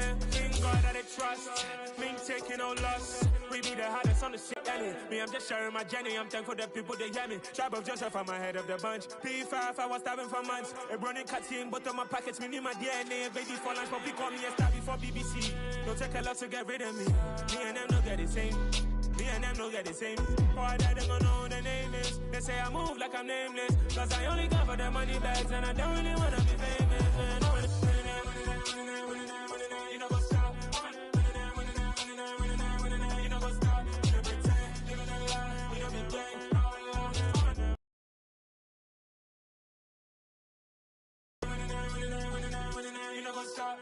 In God that I trust, me taking no loss. We be the hardest on the shit, me, I'm just sharing my journey. I'm thankful that people, they hear me. Tribe of Joseph, I'm ahead of the bunch. P5, I was starving for months. A running cutscene, but on my pockets, me need my DNA. Baby for lunch, but pick on me and stab before BBC. Don't take a lot to get rid of me. Me and them don't get the same. Me and them don't get the same. Boy, that they gonna know who the name is. They say I move like I'm nameless. Cause I only got for the money bags and I don't really wanna be famous. You know what's up? You know what's up? You pretend, living a lie. We don't be gang. You know what's up?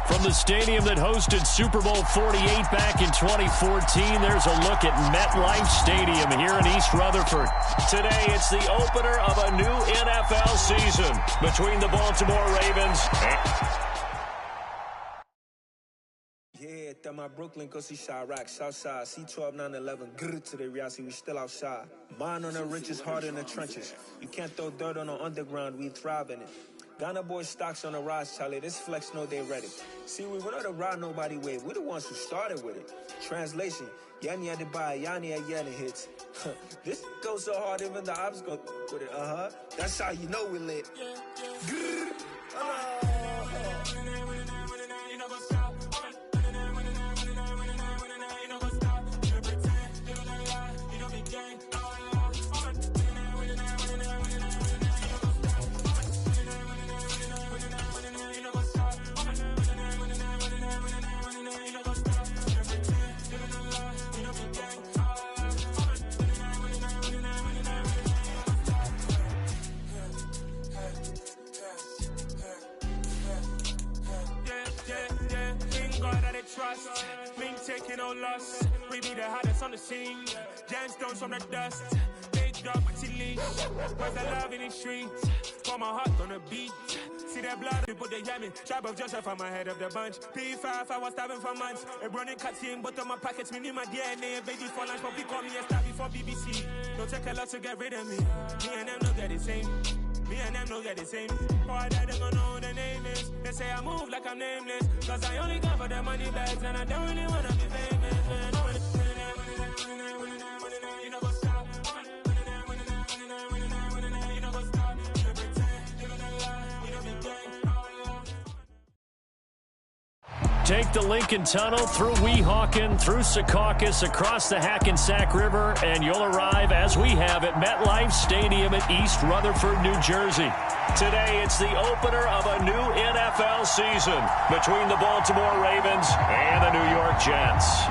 From the stadium that hosted Super Bowl 48 back in 2014, there's a look at MetLife Stadium here in East Rutherford. Today, it's the opener of a new NFL season between the Baltimore Ravens and... Yeah, that my Brooklyn, cause he shot rock, Southside, C12, 911, grrr to the reality, we still outside. Mine on the richest, heart in the trenches. You can't throw dirt on the underground, we thrive in it. Ghana boys stocks on the rise, Charlie. This flex know they ready. See, we were not to ride nobody with. We're the ones who started with it. Translation: Yanni had to buy, Yanni had Yanni hits. This goes so hard, even the ops go with it. That's how you know we lit. Grrr. Trust, me taking no loss. We be the hardest on the scene. Gemstones from the dust. Big dog with your leash. Where's the love in the streets? Got my heart on the beat. See that blood, people they hear me. Tribe of Joseph, I'm ahead of the bunch. P5, I was starving for months. A running cutscene, but on my pockets, me need my DNA. Baby for lunch, but pick on me and stab before BBC. Don't take a lot to get rid of me. Me and them don't get the same. Me and them don't get the same. Boy, that they gonna know who the name is. They say I move like I'm nameless. Cause I only got for the money bags and I don't really wanna be famous. You know what's up? You know what's up? You pretend, living a lie. We don't be gang. Take the Lincoln Tunnel through Weehawken, through Secaucus, across the Hackensack River, and you'll arrive, as we have, at MetLife Stadium at East Rutherford, New Jersey. Today, it's the opener of a new NFL season between the Baltimore Ravens and the New York Jets.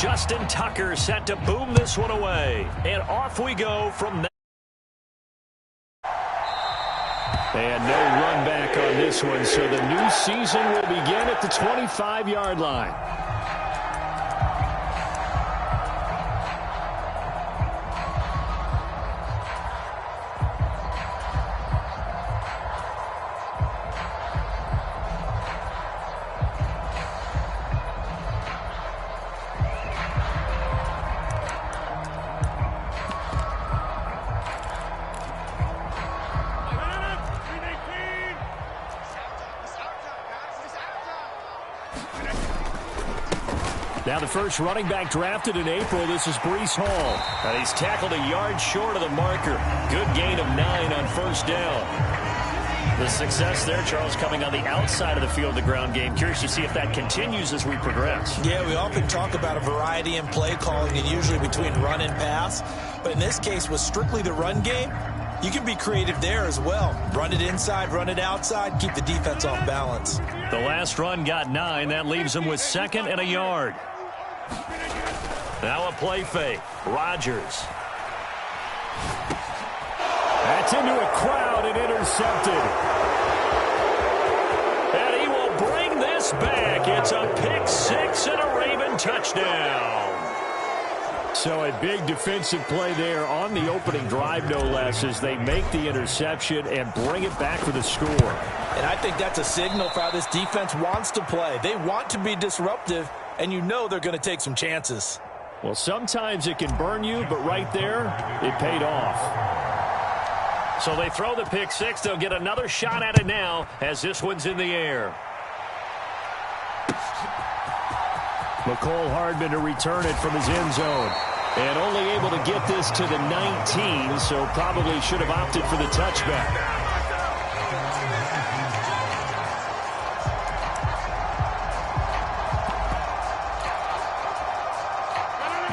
Justin Tucker set to boom this one away. And off we go from that. And no run back on this one, so the new season will begin at the 25-yard line. Now the first running back drafted in April, this is Breece Hall. And he's tackled a yard short of the marker. Good gain of 9 on first down. The success there, Charles, coming on the outside of the field, the ground game. Curious to see if that continues as we progress. Yeah, we often talk about a variety in play calling and usually between run and pass. But in this case, with strictly the run game, you can be creative there as well. Run it inside, run it outside, keep the defense off balance. The last run got 9. That leaves him with 2nd and a yard. Now a play fake. Rodgers. That's into a crowd and intercepted. And he will bring this back. It's a pick 6 and a Raven touchdown. So a big defensive play there on the opening drive, no less, as they make the interception and bring it back for the score. And I think that's a signal for how this defense wants to play. They want to be disruptive, and you know they're going to take some chances. Well, sometimes it can burn you, but right there, it paid off. So they throw the pick six. They'll get another shot at it now as this one's in the air. McCole Hardman to return it from his end zone. And only able to get this to the 19, so probably should have opted for the touchback.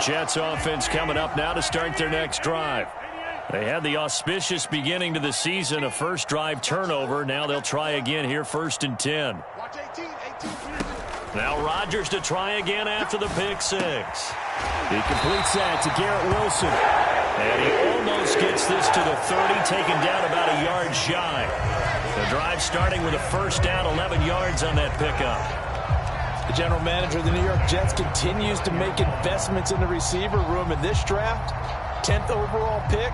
Jets offense coming up now to start their next drive. They had the auspicious beginning to the season, a first drive turnover. Now they'll try again here, 1st and 10. Now Rodgers to try again after the pick six. He completes that to Garrett Wilson. And he almost gets this to the 30, taken down about a yard shy. The drive starting with a first down, 11 yards on that pickup. The general manager of the New York Jets continues to make investments in the receiver room in this draft. 10th overall pick.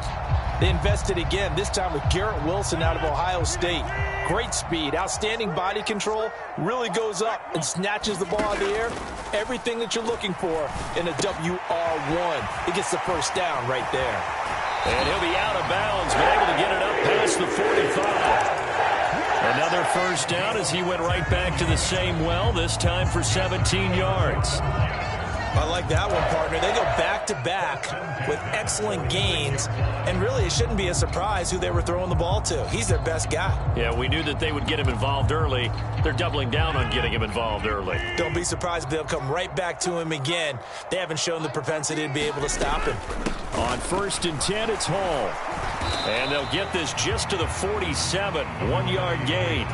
They invested again, this time with Garrett Wilson out of Ohio State. Great speed, outstanding body control, really goes up and snatches the ball out of the air. Everything that you're looking for in a WR1. He gets the first down right there. And he'll be out of bounds, but able to get it up past the 45. Another first down as he went right back to the same well, this time for 17 yards. I like that one, partner. They go back-to-back with excellent gains, and really it shouldn't be a surprise who they were throwing the ball to. He's their best guy. Yeah, we knew that they would get him involved early. They're doubling down on getting him involved early. Don't be surprised if they'll come right back to him again. They haven't shown the propensity to be able to stop him. On 1st and 10, it's Hall. And they'll get this just to the 47, 1-yard gain.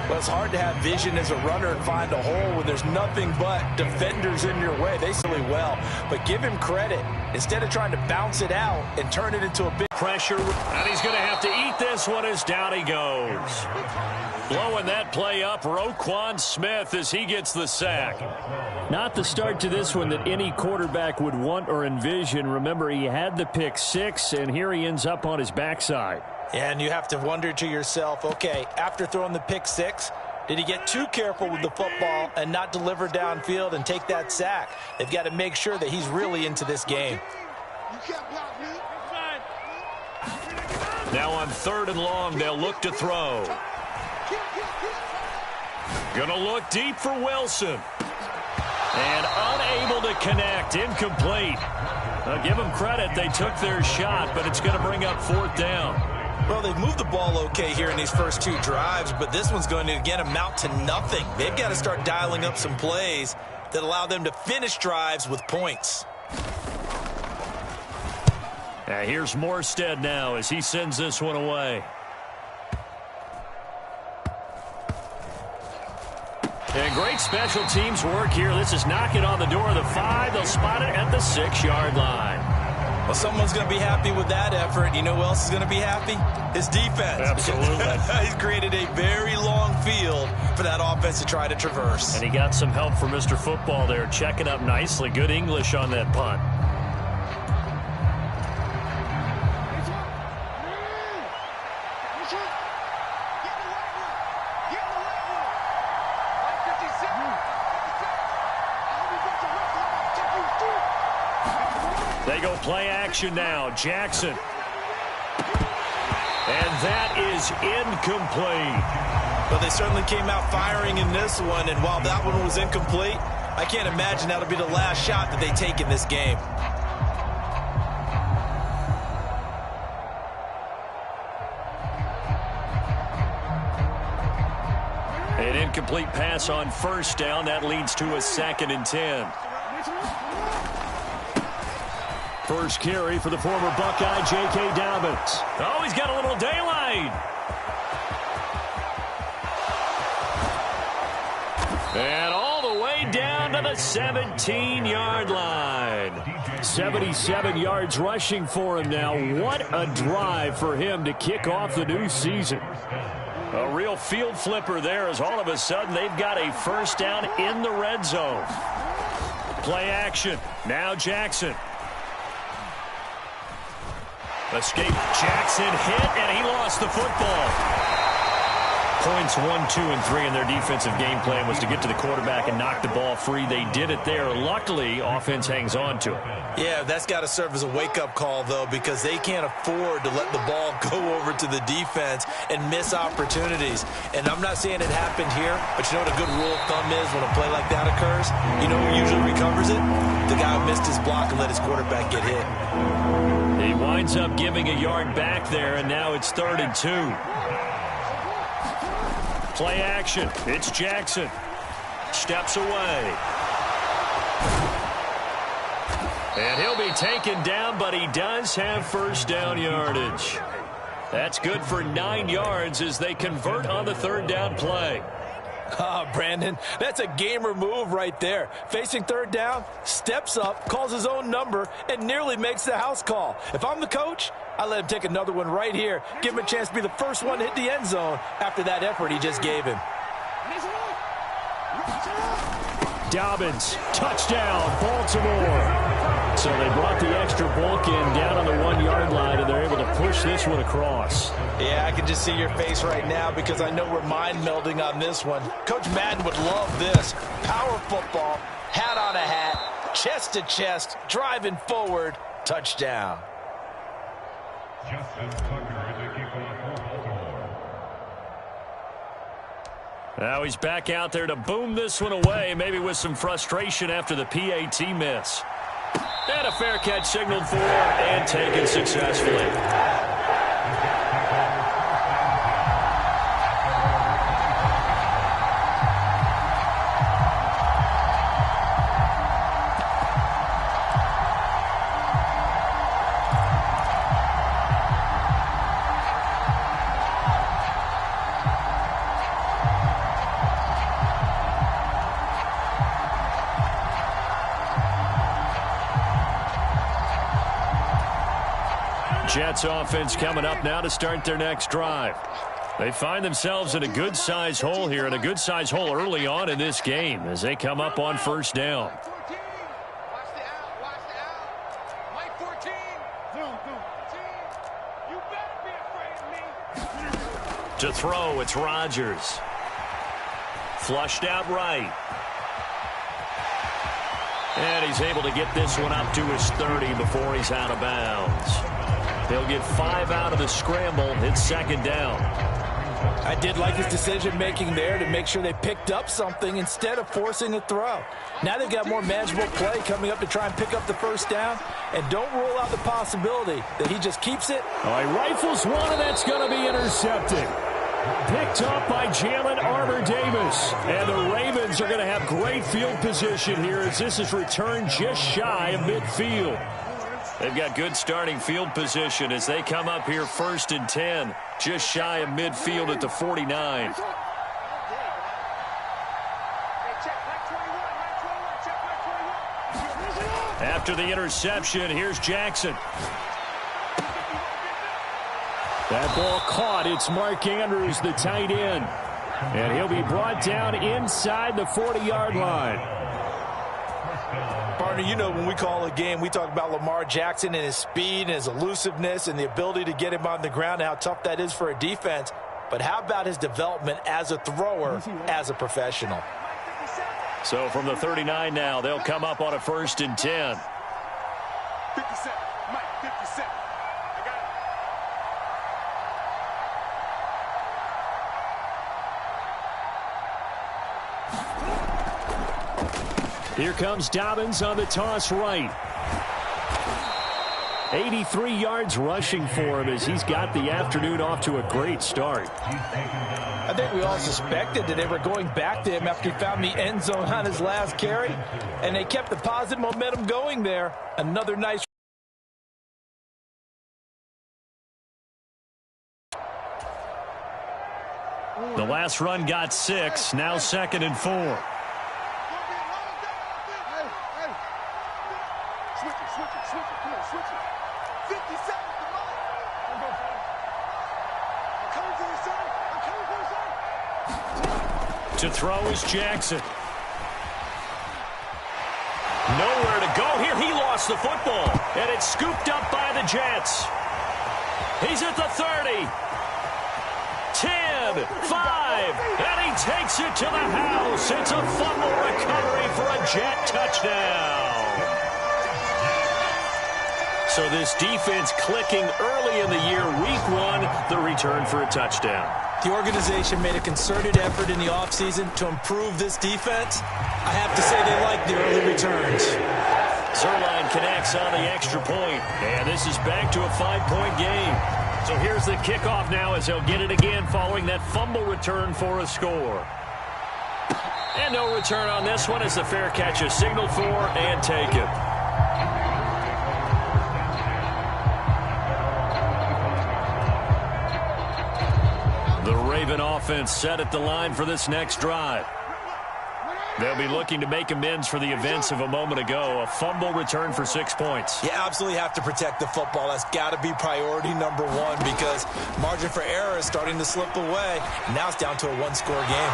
Well, it's hard to have vision as a runner and find a hole when there's nothing but defenders in your way. They really well. But give him credit. Instead of trying to bounce it out and turn it into a big pressure, and he's going to have to eat this one as down he goes. Blowing that play up, Roquan Smith as he gets the sack. Not the start to this one that any quarterback would want or envision. Remember, he had the pick six, and here he ends up on his backside. And you have to wonder to yourself, okay, after throwing the pick six, did he get too careful with the football and not deliver downfield and take that sack? They've got to make sure that he's really into this game. Now on 3rd and long, they'll look to throw. Gonna look deep for Wilson. And unable to connect, incomplete. I'll give them credit, they took their shot, but it's going to bring up 4th down. Well, they've moved the ball okay here in these first two drives, but this one's going to, again, amount to nothing. They've got to start dialing up some plays that allow them to finish drives with points. Here's Morstead now as he sends this one away. And great special teams work here. This is knocking on the door of the 5. They'll spot it at the 6-yard line. Well, someone's going to be happy with that effort. You know who else is going to be happy? His defense. Absolutely. He's created a very long field for that offense to try to traverse. And he got some help from Mr. Football there, checking up nicely. Good English on that punt. They go play action now. Jackson. And that is incomplete. But they certainly came out firing in this one, and while that one was incomplete, I can't imagine that'll be the last shot that they take in this game. An incomplete pass on 1st down. That leads to a 2nd and 10. First carry for the former Buckeye, J.K. Dobbins. Oh, he's got a little daylight. And all the way down to the 17-yard line. 77 yards rushing for him now. What a drive for him to kick off the new season. A real field flipper there as all of a sudden they've got a first down in the red zone. Play action. Now Jackson. Escape. Jackson hit, and he lost the football. Points 1, 2, and 3 in their defensive game plan was to get to the quarterback and knock the ball free. They did it there. Luckily, offense hangs on to it. Yeah, that's got to serve as a wake-up call, though, because they can't afford to let the ball go over to the defense and miss opportunities. And I'm not saying it happened here, but you know what a good rule of thumb is when a play like that occurs? You know who usually recovers it? The guy who missed his block and let his quarterback get hit. He winds up giving a yard back there, and now it's 3rd and 2. Play action. It's Jackson. Steps away. And he'll be taken down, but he does have first down yardage. That's good for 9 yards as they convert on the 3rd down play. Brandon, that's a gamer move right there. Facing 3rd down, steps up, calls his own number, and nearly makes the house call. If I'm the coach, I let him take another one right here. Give him a chance to be the first one to hit the end zone after that effort he just gave him. Dobbins, touchdown, Baltimore. So they brought the extra bulk in down on the 1-yard line, and they're able to push this one across. Yeah, I can just see your face right now because I know we're mind melding on this one. Coach Madden would love this. Power football, hat on a hat, chest to chest, driving forward, touchdown. Now he's back out there to boom this one away, maybe with some frustration after the PAT miss. And a fair catch signaled for and taken successfully. Jets offense coming up now to start their next drive. They find themselves in a good-sized hole here, and a good-sized hole early on in this game as they come up on first down. To throw, it's Rodgers. Flushed out right. And he's able to get this one up to his 30 before he's out of bounds. They'll get 5 out of the scramble. It's 2nd down. I did like his decision-making there to make sure they picked up something instead of forcing a throw. Now they've got more manageable play coming up to try and pick up the first down. And don't rule out the possibility that he just keeps it. All right, rifles one, and that's going to be intercepted. Picked up by Jalen Armour-Davis. And the Ravens are going to have great field position here as this is returned just shy of midfield. They've got good starting field position as they come up here 1st and 10, just shy of midfield at the 49. After the interception, here's Jackson. That ball caught. It's Mark Andrews, the tight end. And he'll be brought down inside the 40-yard line. Partner, you know when we call a game, we talk about Lamar Jackson and his speed and his elusiveness and the ability to get him on the ground and how tough that is for a defense. But how about his development as a thrower, as a professional? So from the 39 now, they'll come up on a 1st and 10. 57, Mike, 57. I got Here comes Dobbins on the toss right. 83 yards rushing for him as he's got the afternoon off to a great start. I think we all suspected that they were going back to him after he found the end zone on his last carry, and they kept the positive momentum going there. Another nice. The last run got 6, now 2nd and 4. To throw is Jackson. Nowhere to go here. He lost the football, and it's scooped up by the Jets. He's at the 30. 10, 5, and he takes it to the house. It's a fumble recovery for a Jet touchdown. So this defense clicking early in the year, week 1, the return for a touchdown. The organization made a concerted effort in the offseason to improve this defense. I have to say they like the early returns. Zerline connects on the extra point, and this is back to a 5-point game. So here's the kickoff now as they'll get it again following that fumble return for a score. And no return on this one as the fair catch is signaled for and taken. The Raven offense set at the line for this next drive. They'll be looking to make amends for the events of a moment ago. A fumble return for 6 points. You absolutely have to protect the football. That's got to be priority number 1 because margin for error is starting to slip away. Now it's down to a 1-score game.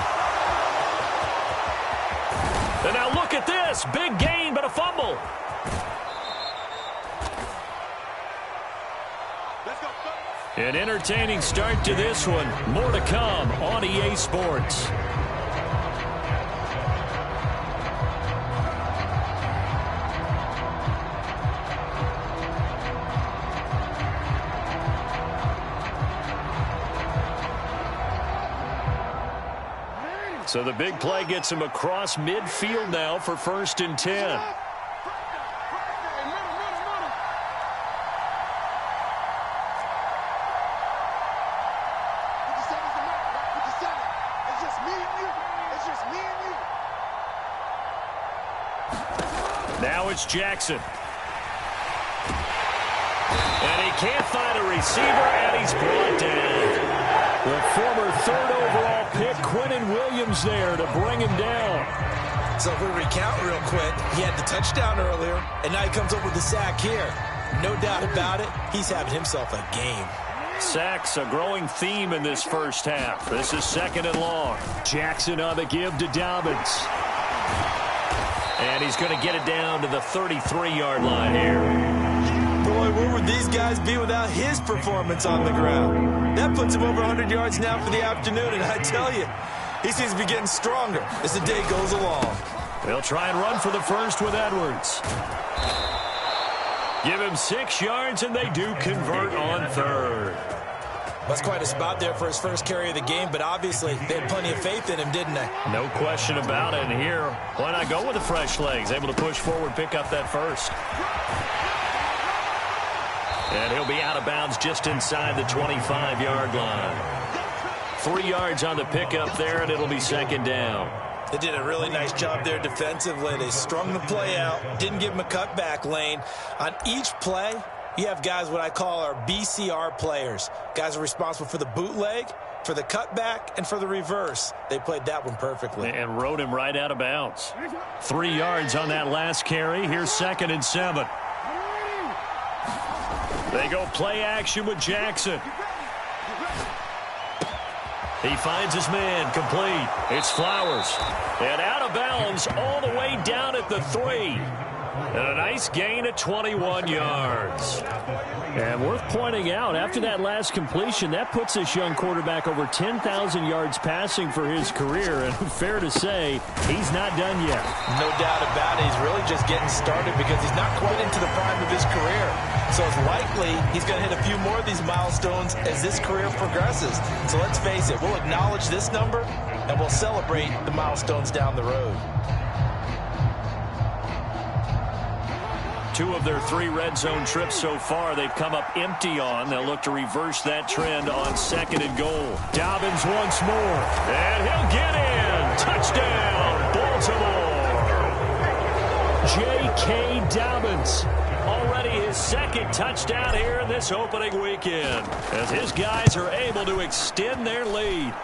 And now look at this. Big gain, but a fumble. An entertaining start to this one. More to come on EA Sports. So the big play gets him across midfield now for 1st and 10. Now it's Jackson. And he can't find a receiver, and he's brought down. The former 3rd overall pick, Quinnen Williams, there to bring him down. So if we recount real quick, he had the touchdown earlier, and now he comes up with the sack here. No doubt about it, he's having himself a game. Sacks, a growing theme in this first half. This is 2nd and long. Jackson on the give to Dobbins. And he's going to get it down to the 33-yard line here. Boy, where would these guys be without his performance on the ground? That puts him over 100 yards now for the afternoon, and I tell you, he seems to be getting stronger as the day goes along. They'll try and run for the first with Edwards. Give him 6 yards, and they do convert on 3rd. That's quite a spot there for his first carry of the game, but obviously they had plenty of faith in him, didn't they? No question about it. And here, why not go with the fresh legs? Able to push forward, pick up that first. And he'll be out of bounds just inside the 25-yard line. 3 yards on the pickup there, and it'll be 2nd down. They did a really nice job there defensively. They strung the play out, didn't give him a cutback lane. On each play, you have guys what I call our BCR players. Guys are responsible for the bootleg, for the cutback, and for the reverse. They played that one perfectly. And rode him right out of bounds. 3 yards on that last carry. Here's 2nd and 7. They go play action with Jackson. He finds his man, complete. It's Flowers. And out of bounds all the way down at the 3. And a nice gain at 21 yards. And worth pointing out, after that last completion, that puts this young quarterback over 10,000 yards passing for his career. And fair to say, he's not done yet. No doubt about it. He's really just getting started because he's not quite into the prime of his career. So it's likely he's going to hit a few more of these milestones as this career progresses. So let's face it, we'll acknowledge this number and we'll celebrate the milestones down the road. 2 of their 3 red zone trips so far they've come up empty on. They'll look to reverse that trend on 2nd and goal. Dobbins once more. And he'll get in. Touchdown, Baltimore. J.K. Dobbins. Already his 2nd touchdown here in this opening weekend. As his guys are able to extend their lead.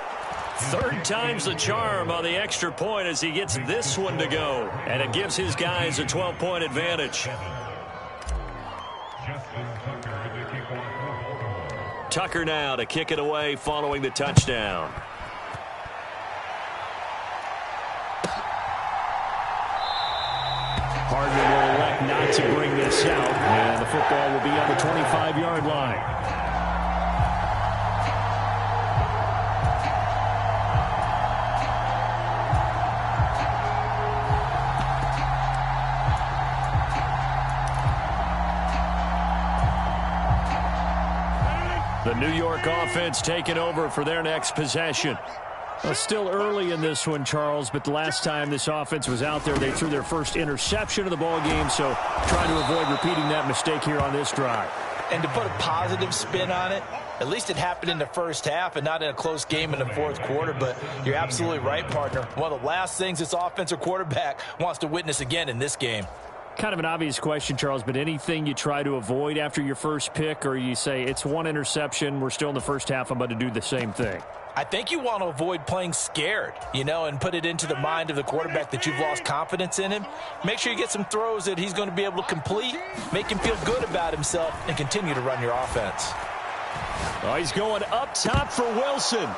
3rd time's the charm on the extra point as he gets this one to go. And it gives his guys a 12-point advantage. Tucker now to kick it away following the touchdown. Hardman will elect not to bring this out, and the football will be on the 25-yard line. The New York offense taking over for their next possession. Well, still early in this one, Charles, but the last time this offense was out there, they threw their first interception of the ball game, so trying to avoid repeating that mistake here on this drive. And to put a positive spin on it, at least it happened in the first half and not in a close game in the fourth quarter, but you're absolutely right, partner. One of the last things this offensive quarterback wants to witness again in this game. Kind of an obvious question, Charles, but anything you try to avoid after your first pick, or you say it's one interception, we're still in the first half, I'm about to do the same thing? I think you want to avoid playing scared, and put it into the mind of the quarterback that you've lost confidence in him. Make sure you get some throws that he's going to be able to complete, make him feel good about himself, and continue to run your offense. Oh, he's going up top for Wilson.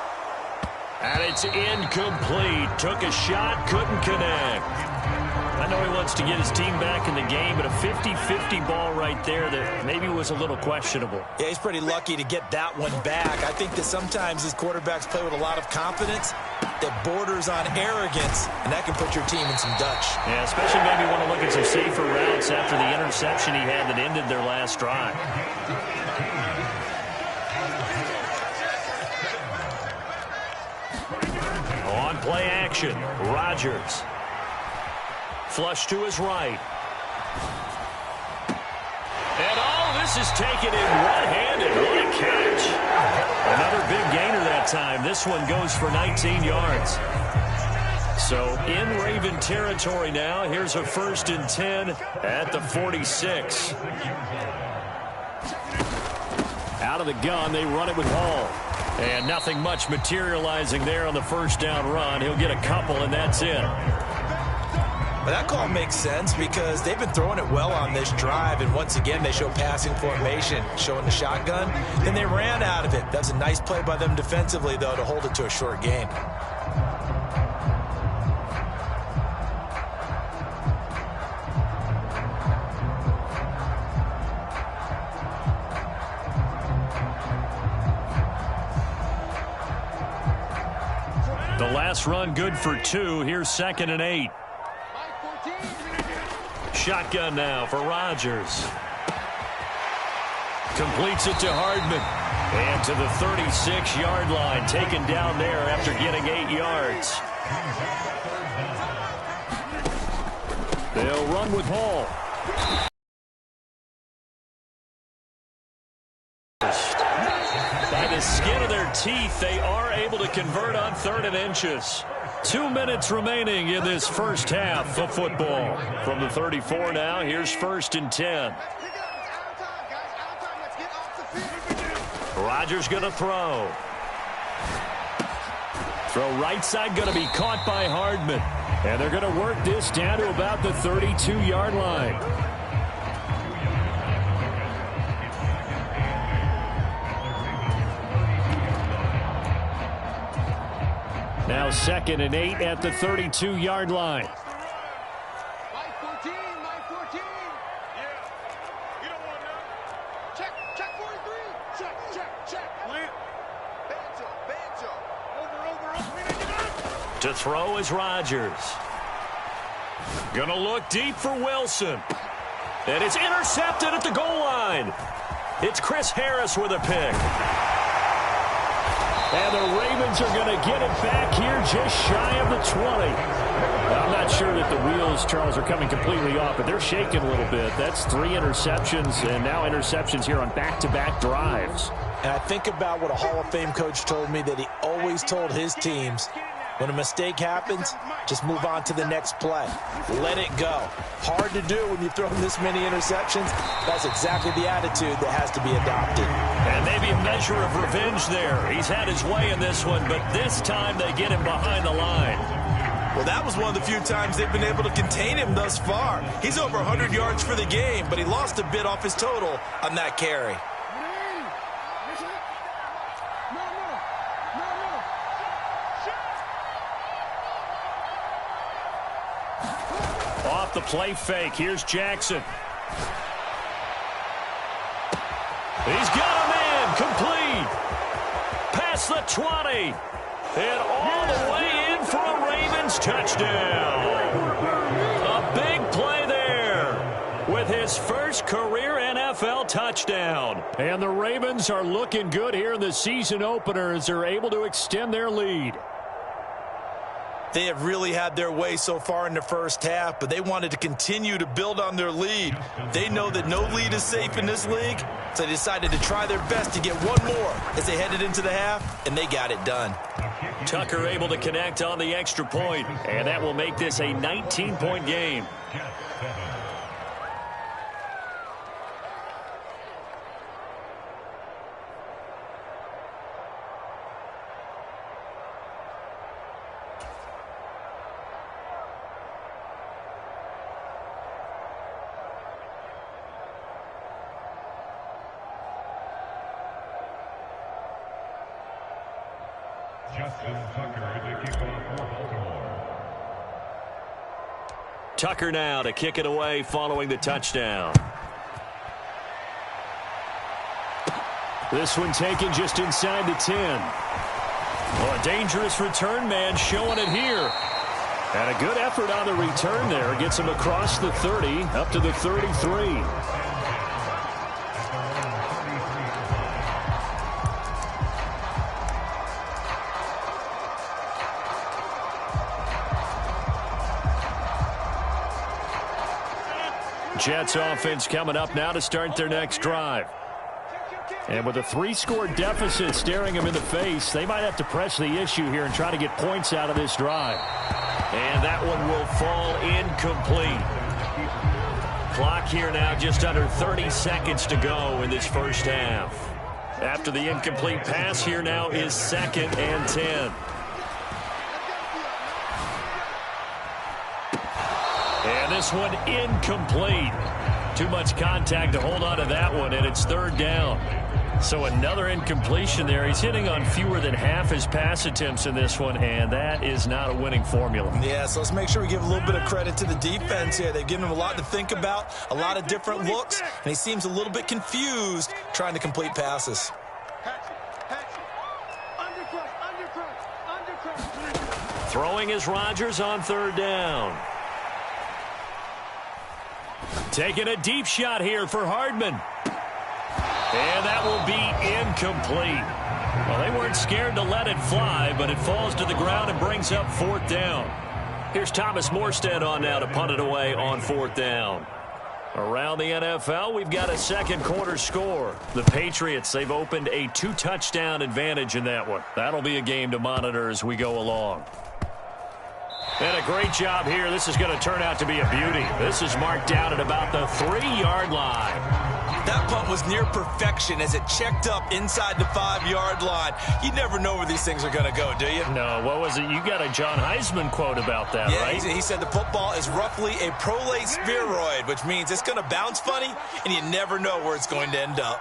And it's incomplete. Took a shot, couldn't connect. I know he wants to get his team back in the game, but a 50-50 ball right there that maybe was a little questionable. Yeah, he's pretty lucky to get that one back. I think that sometimes his quarterbacks play with a lot of confidence that borders on arrogance, and that can put your team in some Dutch. Yeah, especially maybe want to look at some safer routes after the interception he had that ended their last drive. On play action, Rodgers. Flush to his right. And this is taken in one-handed. What a catch. Another big gainer that time. This one goes for 19 yards. So in Raven territory now. Here's a 1st and 10 at the 46. Out of the gun, they run it with Hall. And nothing much materializing there on the first down run. He'll get a couple, and that's it. But that call makes sense because they've been throwing it well on this drive, and once again they show passing formation, showing the shotgun. Then they ran out of it. That's a nice play by them defensively, though, to hold it to a short gain. The last run good for 2. Here's 2nd and 8. Shotgun now for Rodgers. Completes it to Hardman. And to the 36-yard line. Taken down there after getting 8 yards. They'll run with Hall. By the skin of their teeth, they are able to convert on 3rd and inches. 2 minutes remaining in this first half of football. From the 34 now, here's 1st and 10. Rodgers going to throw. Throw right side going to be caught by Hardman. And they're going to work this down to about the 32-yard line. Now 2nd and 8 at the 32-yard line. My 14, my 14. Yeah. You don't want none. Check 43. Check. Clear. Banjo. Over. To throw is Rodgers. Gonna look deep for Wilson. And it's intercepted at the goal line. It's Chris Harris with a pick. And the Ravens are going to get it back here just shy of the 20. I'm not sure that the wheels, Charles, are coming completely off, but they're shaking a little bit. That's 3 interceptions, and now interceptions here on back-to-back drives. And I think about what a Hall of Fame coach told me that he always told his teams, when a mistake happens, just move on to the next play. Let it go. Hard to do when you throw this many interceptions. That's exactly the attitude that has to be adopted. And maybe a measure of revenge there. He's had his way in this one, but this time they get him behind the line. Well, that was one of the few times they've been able to contain him thus far. He's over 100 yards for the game, but he lost a bit off his total on that carry. Off the play fake, here's Jackson. He's got a man, complete. Past the 20. And all the way in for a Ravens touchdown. A big play there with his first career NFL touchdown. And the Ravens are looking good here in the season opener as they're able to extend their lead. They have really had their way so far in the first half, but they wanted to continue to build on their lead. They know that no lead is safe in this league, so they decided to try their best to get one more as they headed into the half, and they got it done. Tucker able to connect on the extra point, and that will make this a 19-point game. Tucker now to kick it away following the touchdown. This one taken just inside the 10. Oh, a dangerous return man showing it here. And a good effort on the return there. Gets him across the 30 up to the 33. Jets offense coming up now to start their next drive. And with a 3-score deficit staring them in the face, they might have to press the issue here and try to get points out of this drive. And that one will fall incomplete. Clock here now just under 30 seconds to go in this first half. After the incomplete pass, here now is 2nd and 10. And this one incomplete. Too much contact to hold on to that one, and it's 3rd down. So another incompletion there. He's hitting on fewer than half his pass attempts in this one, and that is not a winning formula. Yeah, so let's make sure we give a little bit of credit to the defense here. They've given him a lot to think about, a lot of different looks, and he seems a little bit confused trying to complete passes. Throwing is Rodgers on 3rd down. Taking a deep shot here for Hardman. And that will be incomplete. Well, they weren't scared to let it fly, but it falls to the ground and brings up 4th down. Here's Thomas Morstead on now to punt it away on 4th down. Around the NFL, we've got a second quarter score. The Patriots, they've opened a 2-touchdown advantage in that one. That'll be a game to monitor as we go along. And a great job here. This is going to turn out to be a beauty. This is marked down at about the 3-yard line. That punt was near perfection as it checked up inside the 5-yard line. You never know where these things are going to go, do you? No, what was it? You got a John Heisman quote about that, right? Yeah, he said the football is roughly a prolate spheroid, which means it's going to bounce funny, and you never know where it's going to end up.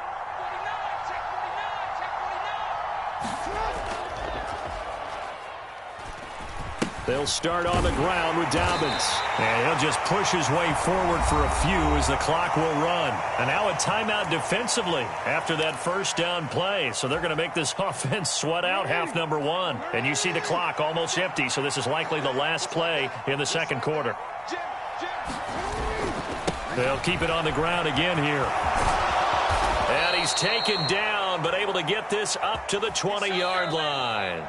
They'll start on the ground with Dobbins. And he'll just push his way forward for a few as the clock will run. And now a timeout defensively after that first down play. So they're going to make this offense sweat out half number 1. And you see the clock almost empty, so this is likely the last play in the second quarter. They'll keep it on the ground again here. And he's taken down, but able to get this up to the 20-yard line.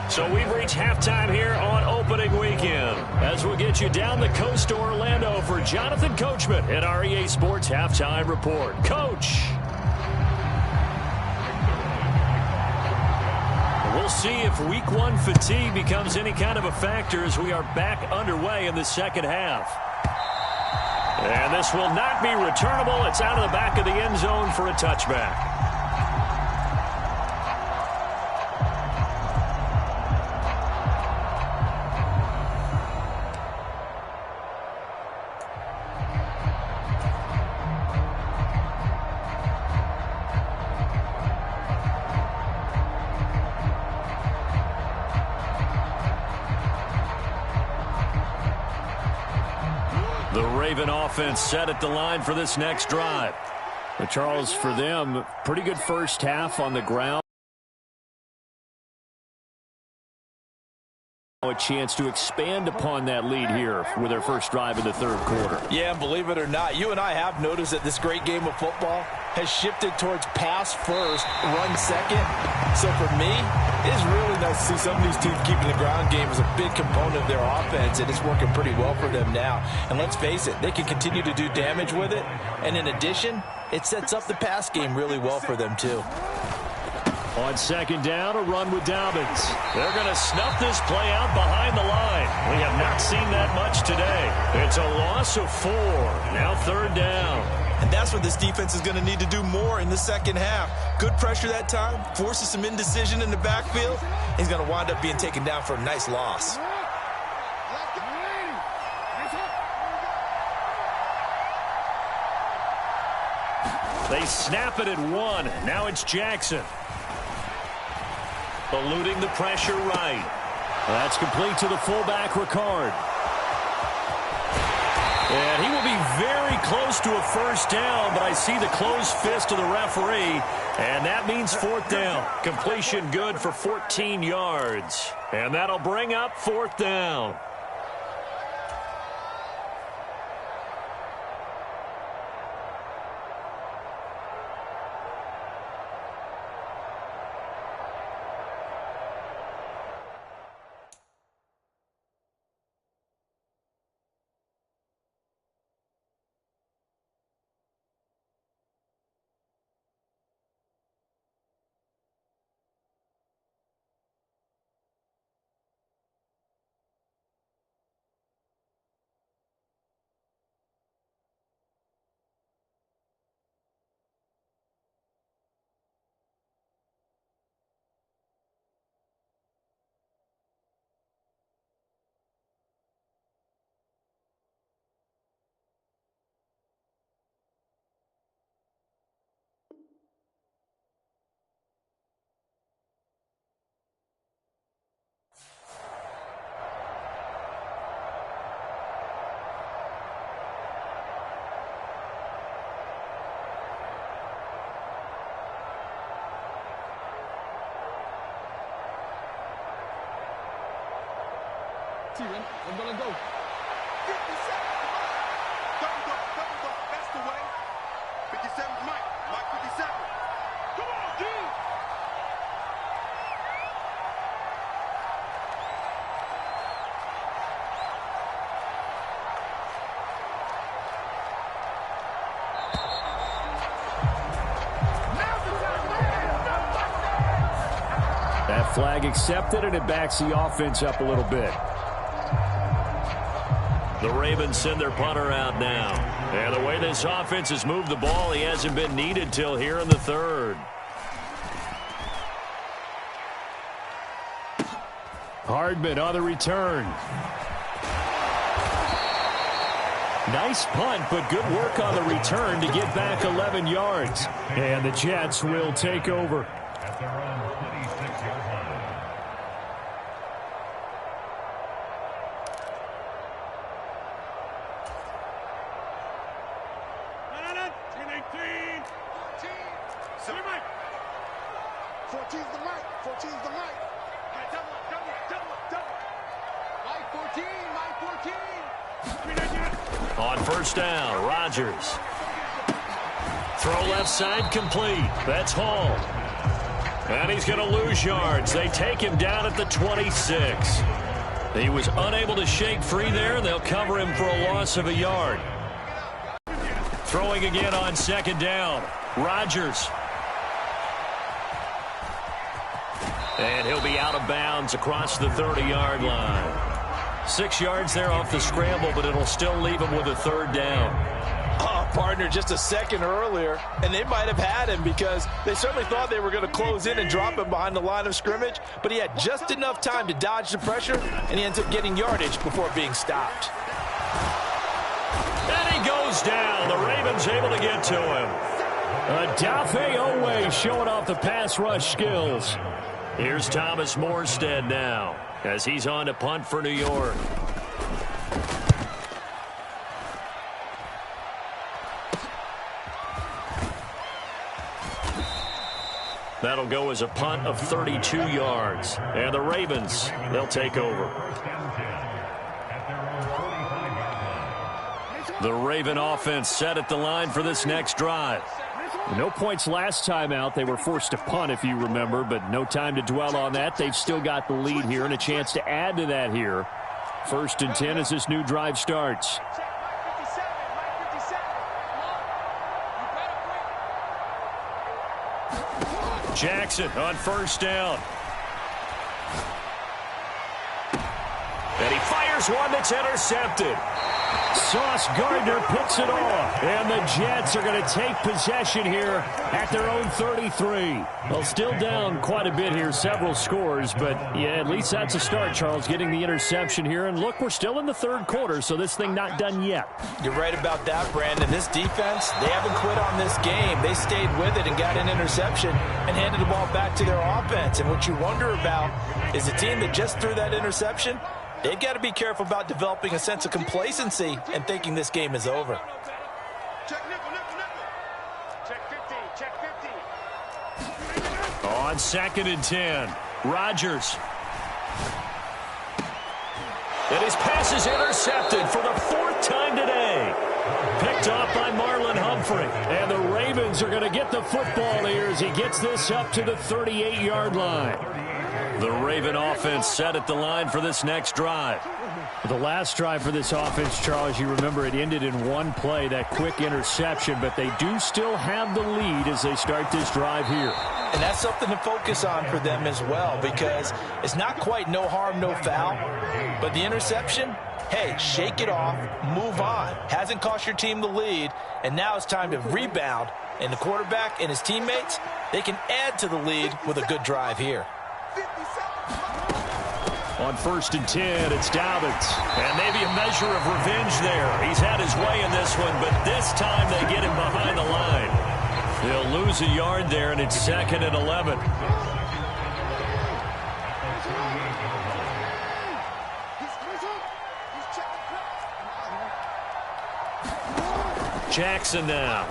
So we've reached halftime here on opening weekend as we'll get you down the coast to Orlando for Jonathan Coachman at our EA Sports Halftime Report. Coach. We'll see if week 1 fatigue becomes any kind of a factor as we are back underway in the second half. And this will not be returnable. It's out of the back of the end zone for a touchback. The Raven offense set at the line for this next drive. But Charles, for them, pretty good first half on the ground. A chance to expand upon that lead here with their first drive in the third quarter. Yeah, and believe it or not, you and I have noticed that this great game of football has shifted towards pass first, run second. So for me, it's really nice to see some of these teams keeping the ground game as a big component of their offense, and it's working pretty well for them now. And let's face it, they can continue to do damage with it. And in addition, it sets up the pass game really well for them too. On second down, a run with Dobbins. They're going to snuff this play out behind the line. We have not seen that much today. It's a loss of 4. Now third down. And that's what this defense is going to need to do more in the second half. Good pressure that time, forces some indecision in the backfield. He's going to wind up being taken down for a nice loss. They snap it at 1. Now it's Jackson. Eluding the pressure right. That's complete to the fullback, Ricard. And he will be very close to a first down, but I see the closed fist of the referee, and that means fourth down. Completion good for 14 yards. And that'll bring up fourth down. I'm gonna go. 57. Double, that's the way. 57, Mike 57. Come on, G. That flag accepted, and it backs the offense up a little bit. The Ravens send their punter out now. And the way this offense has moved the ball, he hasn't been needed till here in the third. Hardman on the return. Nice punt, but good work on the return to get back 11 yards. And the Jets will take over. At their own 26-yard line. On first down, Rodgers. Throw left side complete. That's Hall. And he's going to lose yards. They take him down at the 26. He was unable to shake free there, and they'll cover him for a loss of a yard. Throwing again on second down, Rodgers. And he'll be out of bounds across the 30-yard line. 6 yards there off the scramble, but it'll still leave him with a third down. Oh, partner, just a second earlier, and they might have had him because they certainly thought they were going to close in and drop him behind the line of scrimmage, but he had just enough time to dodge the pressure, and he ends up getting yardage before being stopped. And he goes down. The Ravens able to get to him. Adafe Owe showing off the pass rush skills. Here's Thomas Morstead now as he's on to punt for New York. That'll go as a punt of 32 yards. And the Ravens, they'll take over. The Raven offense set at the line for this next drive. No points last time out. They were forced to punt, if you remember, but no time to dwell on that. They've still got the lead here and a chance to add to that here. 1st and 10 as this new drive starts. Jackson on 1st down. And he fires one that's intercepted. Sauce Gardner picks it off. And the Jets are going to take possession here at their own 33. Well, still down quite a bit here, several scores. But, yeah, at least that's a start, Charles, getting the interception here. And, look, we're still in the 3rd quarter, so this thing not done yet. You're right about that, Brandon. This defense, they haven't quit on this game. They stayed with it and got an interception and handed the ball back to their offense. And what you wonder about is the team that just threw that interception, they've got to be careful about developing a sense of complacency and thinking this game is over. Check nickel, nickel, nickel. Check 50, check 50. On 2nd and 10, Rodgers. And his pass is intercepted for the 4th time today. Picked off by Marlon Humphrey. And the Ravens are going to get the football here as he gets this up to the 38-yard line. The Raven offense set at the line for this next drive. The last drive for this offense, Charles, you remember it ended in one play, that quick interception, but they do still have the lead as they start this drive here. And that's something to focus on for them as well, because it's not quite no harm, no foul, but the interception, hey, shake it off, move on. Hasn't cost your team the lead, and now it's time to rebound, and the quarterback and his teammates, they can add to the lead with a good drive here. On 1st and 10, it's Dobbins. And maybe a measure of revenge there. He's had his way in this one, but this time they get him behind the line. They'll lose a yard there, and it's 2nd and 11. Jackson now.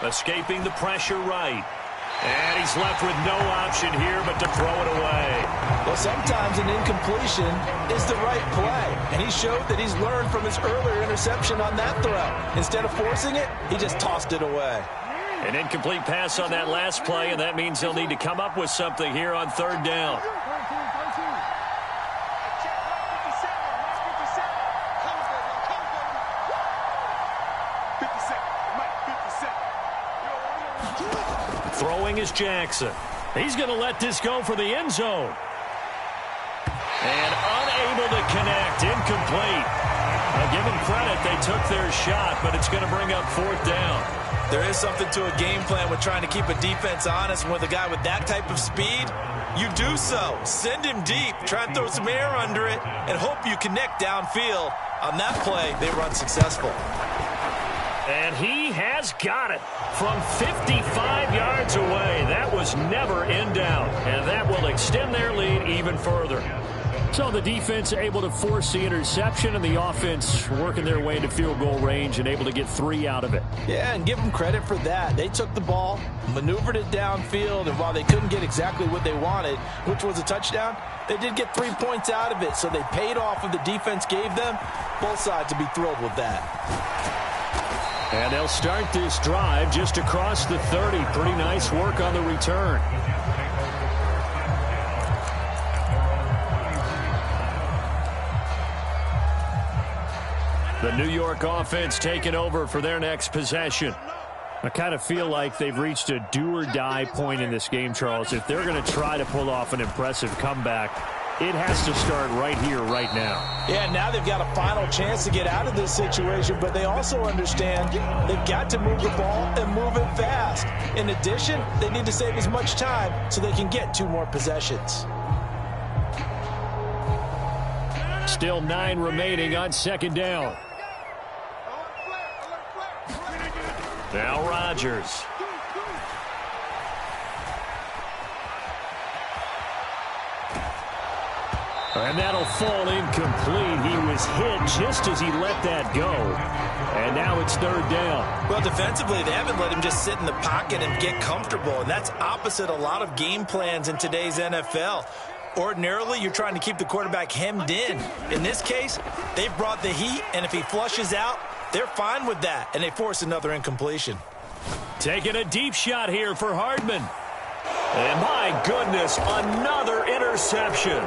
Escaping the pressure right. And he's left with no option here but to throw it away. Well, sometimes an incompletion is the right play. And he showed that he's learned from his earlier interception on that throw. Instead of forcing it, he just tossed it away. An incomplete pass on that last play, and that means they'll need to come up with something here on 3rd down. Throwing is Jackson. He's going to let this go for the end zone. And unable to connect. Incomplete. Now, give them credit. They took their shot, but it's going to bring up 4th down. There is something to a game plan with trying to keep a defense honest. And with a guy with that type of speed, you do so. Send him deep. Try and throw some air under it and hope you connect downfield. On that play, they run successful. And he has got it from 55 yards away. That was never in doubt. And that will extend their lead even further. So the defense able to force the interception, and the offense working their way into field goal range and able to get 3 out of it. Yeah, and give them credit for that. They took the ball, maneuvered it downfield, and while they couldn't get exactly what they wanted, which was a touchdown, they did get 3 points out of it. So they paid off what the defense gave them. Both sides will be thrilled with that. And they'll start this drive just across the 30. Pretty nice work on the return. The New York offense taking over for their next possession. I kind of feel like they've reached a do-or-die point in this game, Charles. If they're going to try to pull off an impressive comeback, it has to start right here, right now. Yeah, now they've got a final chance to get out of this situation, but they also understand they've got to move the ball and move it fast. In addition, they need to save as much time so they can get 2 more possessions. Still 9 remaining on 2nd down. Now Rodgers. And that'll fall incomplete. He was hit just as he let that go. And now it's third down. Well, defensively, they haven't let him just sit in the pocket and get comfortable. And that's opposite a lot of game plans in today's NFL. Ordinarily, you're trying to keep the quarterback hemmed in. In this case, they've brought the heat, and if he flushes out, they're fine with that, and they force another incompletion. Taking a deep shot here for Hardman. And my goodness, another interception.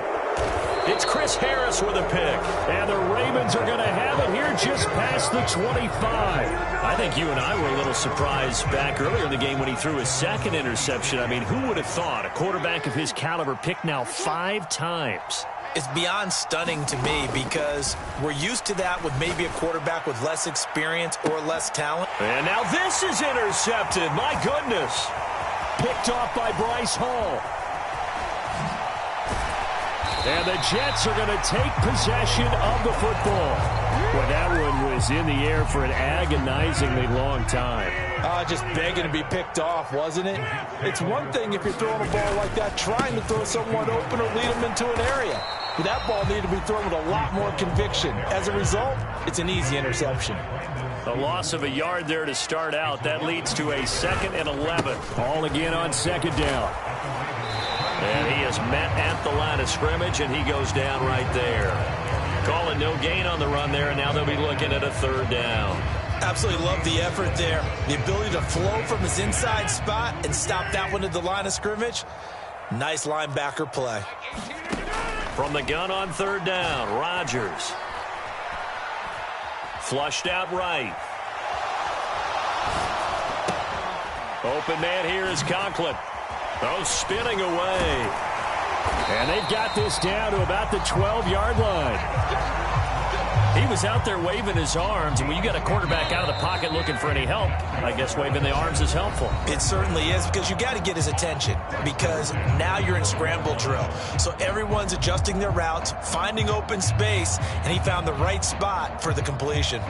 It's Chris Harris with a pick. And the Ravens are going to have it here just past the 25. I think you and I were a little surprised back earlier in the game when he threw his second interception. I mean, who would have thought a quarterback of his caliber picked now 5 times? It's beyond stunning to me because we're used to that with maybe a quarterback with less experience or less talent. And now this is intercepted. My goodness. Picked off by Bryce Hall. And the Jets are going to take possession of the football. Well, that one was in the air for an agonizingly long time. Just begging to be picked off, wasn't it? It's one thing if you're throwing a ball like that, trying to throw someone open or lead them into an area. But that ball needed to be thrown with a lot more conviction. As a result, it's an easy interception. A loss of a yard there to start out. That leads to a 2nd and 11. All again on second down. And he is met at the line of scrimmage, and he goes down right there. Calling no gain on the run there, and now they'll be looking at a third down. Absolutely love the effort there. The ability to flow from his inside spot and stop that one at the line of scrimmage. Nice linebacker play. From the gun on third down, Rodgers. Flushed out right. Open man here is Conklin. Oh, spinning away. And they've got this down to about the 12-yard line. He was out there waving his arms, and when you got a quarterback out of the pocket looking for any help, I guess waving the arms is helpful. It certainly is, because you got to get his attention, because now you're in scramble drill. So everyone's adjusting their routes, finding open space, and he found the right spot for the completion.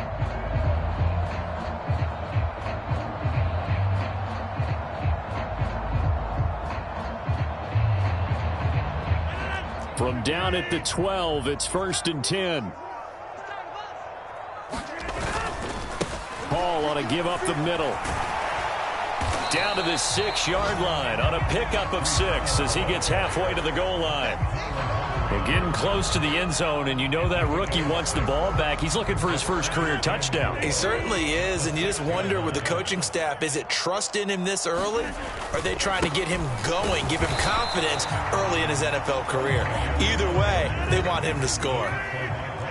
From down at the 12, it's 1st and 10. Hall on a give up the middle. Down to the 6-yard line on a pickup of 6 as he gets halfway to the goal line. And getting close to the end zone, and you know that rookie wants the ball back. He's looking for his first career touchdown. He certainly is, and you just wonder with the coaching staff, is it trust in him this early? Or are they trying to get him going, give him confidence early in his NFL career? Either way, they want him to score.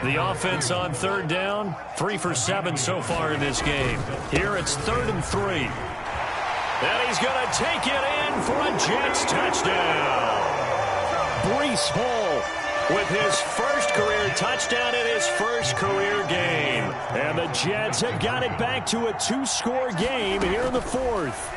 The offense on third down, 3 for 7 so far in this game. Here it's 3rd and 3. And he's going to take it in for a Jets touchdown. Bryce Hall with his first career touchdown in his first career game. And the Jets have got it back to a 2-score game here in the 4th.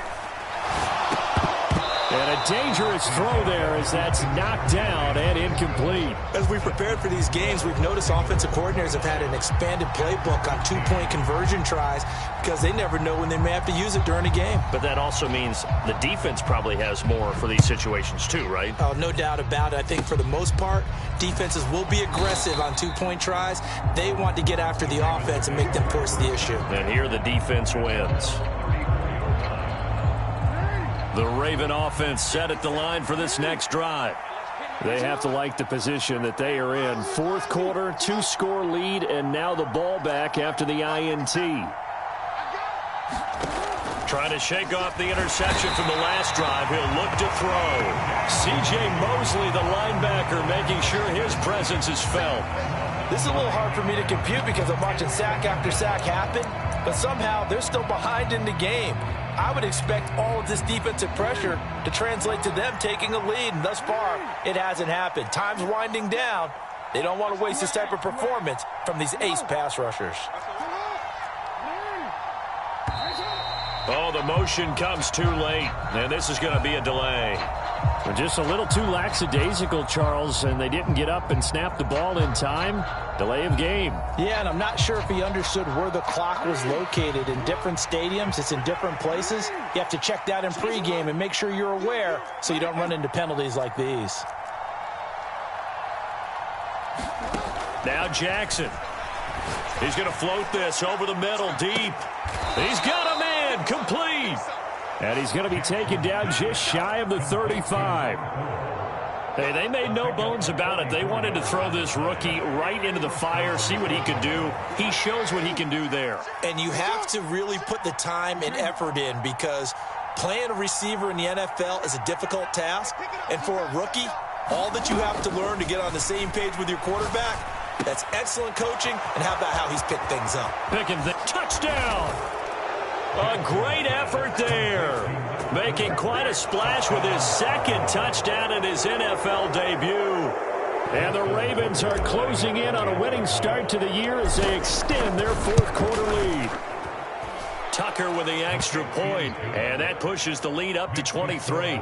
And a dangerous throw there as that's knocked down and incomplete. As we prepared for these games, we've noticed offensive coordinators have had an expanded playbook on 2-point conversion tries because they never know when they may have to use it during a game. But that also means the defense probably has more for these situations too, right? Oh, no doubt about it. I think for the most part, defenses will be aggressive on 2-point tries. They want to get after the offense and make them force the issue. And here the defense wins. The Raven offense set at the line for this next drive. They have to like the position that they are in. 4th quarter, 2-score lead, and now the ball back after the INT. Trying to shake off the interception from the last drive. He'll look to throw. C.J. Mosley, the linebacker, making sure his presence is felt. This is a little hard for me to compute because I'm watching sack after sack happen, but somehow they're still behind in the game. I would expect all of this defensive pressure to translate to them taking a lead, and thus far, it hasn't happened. Time's winding down. They don't want to waste this type of performance from these ace pass rushers. Oh, the motion comes too late, and this is going to be a delay. Just a little too lackadaisical, Charles, and they didn't get up and snap the ball in time. Delay of game. Yeah, and I'm not sure if he understood where the clock was located. In different stadiums, it's in different places. You have to check that in pregame and make sure you're aware so you don't run into penalties like these. Now Jackson. He's going to float this over the middle, deep. He's got a man, complete. And he's going to be taken down just shy of the 35. Hey, they made no bones about it. They wanted to throw this rookie right into the fire, see what he could do. He shows what he can do there. And you have to really put the time and effort in, because playing a receiver in the NFL is a difficult task. And for a rookie, all that you have to learn to get on the same page with your quarterback, that's excellent coaching. And how about how he's picked things up? Picking the touchdown. A great effort there. Making quite a splash with his second touchdown in his NFL debut. And the Ravens are closing in on a winning start to the year as they extend their fourth quarter lead. Tucker with the extra point, and that pushes the lead up to 23.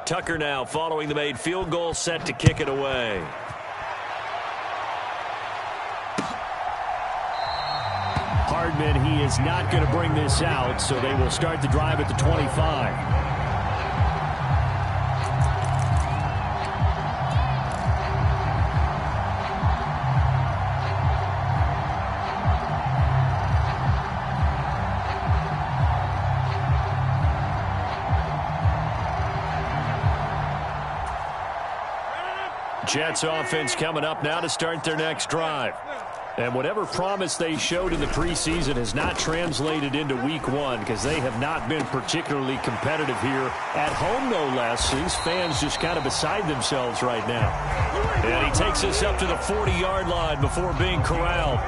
Tucker now following the made field goal, set to kick it away. Hardman, he is not going to bring this out, so they will start the drive at the 25. Jets offense coming up now to start their next drive. And whatever promise they showed in the preseason has not translated into week one, because they have not been particularly competitive here at home, no less. These fans just kind of beside themselves right now. And he takes us up to the 40-yard line before being corralled.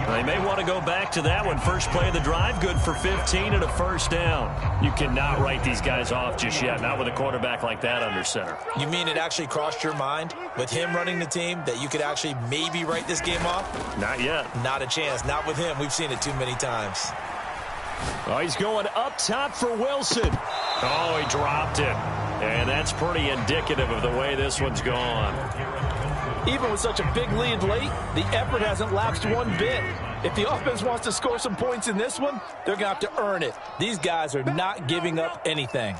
They may want to go back to that one. First play of the drive, good for 15 and a first down. You cannot write these guys off just yet, not with a quarterback like that under center. You mean it actually crossed your mind with him running the team that you could actually maybe write this game off? Not yet. Not a chance. Not with him. We've seen it too many times. Oh, he's going up top for Wilson. Oh, he dropped it. And that's pretty indicative of the way this one's gone. Even with such a big lead late, the effort hasn't lapsed one bit. If the offense wants to score some points in this one, they're going to have to earn it. These guys are not giving up anything.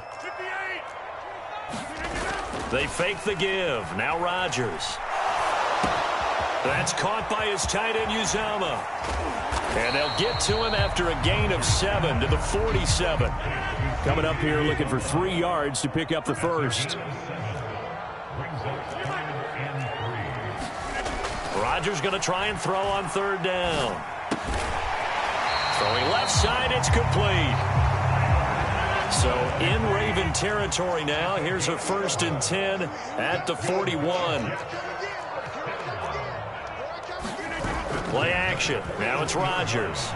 They fake the give. Now Rodgers. That's caught by his tight end, Uzama. And they'll get to him after a gain of 7 to the 47. Coming up here looking for 3 yards to pick up the first. Rodgers going to try and throw on third down. Throwing left side, it's complete. So in Raven territory now. Here's a 1st and 10 at the 41. Play action. Now it's Rodgers.